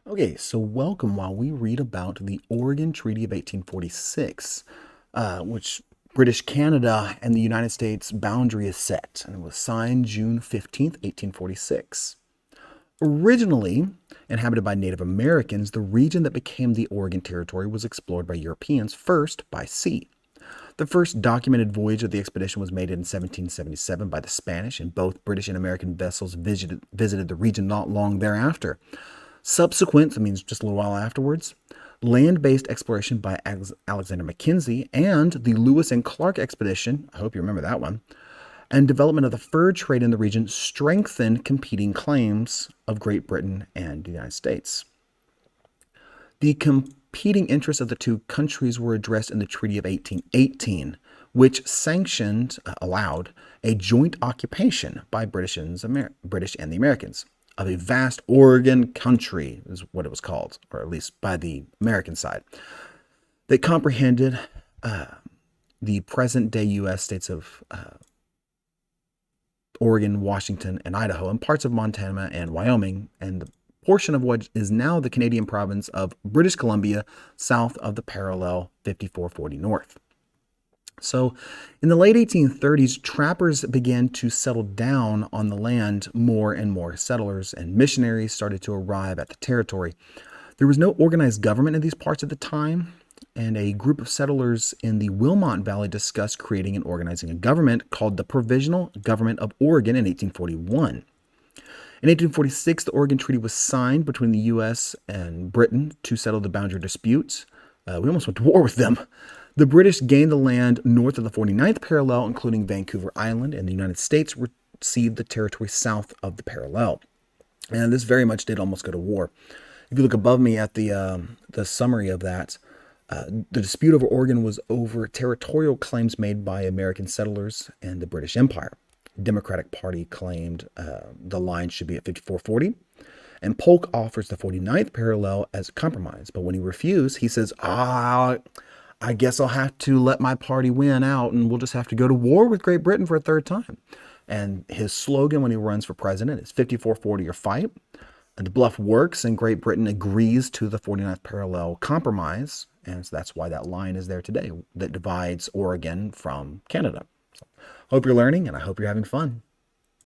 Okay, so welcome while we read about the Oregon Treaty of 1846, which British Canada and the United States boundary is set, and it was signed June 15th, 1846. Originally inhabited by Native Americans, the region that became the Oregon Territory was explored by Europeans first by sea. The first documented voyage of the expedition was made in 1777 by the Spanish, and both British and American vessels visited the region not long thereafter. Subsequent, that means just a little while afterwards, land-based exploration by Alexander Mackenzie and the Lewis and Clark expedition, I hope you remember that one, and development of the fur trade in the region strengthened competing claims of Great Britain and the United States. The competing interests of the two countries were addressed in the Treaty of 1818, which allowed a joint occupation by British and the Americans of a vast Oregon country, is what it was called, or at least by the American side, that comprehended the present-day U.S. states of Oregon, Washington, and Idaho, and parts of Montana and Wyoming, and the portion of what is now the Canadian province of British Columbia, south of the parallel 5440 North. So in the late 1830s, trappers began to settle down on the land. More and more settlers and missionaries started to arrive at the territory. There was no organized government in these parts at the time, and a group of settlers in the Wilmot Valley discussed creating and organizing a government called the Provisional Government of Oregon in 1841. In 1846, the Oregon Treaty was signed between the U.S. and Britain to settle the boundary disputes. We almost went to war with them. The British gained the land north of the 49th parallel, including Vancouver Island, and the United States received the territory south of the parallel. And this very much did almost go to war. If you look above me at the summary of that, the dispute over Oregon was over territorial claims made by American settlers and the British Empire. The Democratic Party claimed the line should be at 5440, and Polk offers the 49th parallel as a compromise. But when he refused, he says, I guess I'll have to let my party win out, and we'll just have to go to war with Great Britain for a third time. And his slogan when he runs for president is 5440 or fight. And the bluff works, and Great Britain agrees to the 49th parallel compromise, and so that's why that line is there today that divides Oregon from Canada. So, hope you're learning, and I hope you're having fun.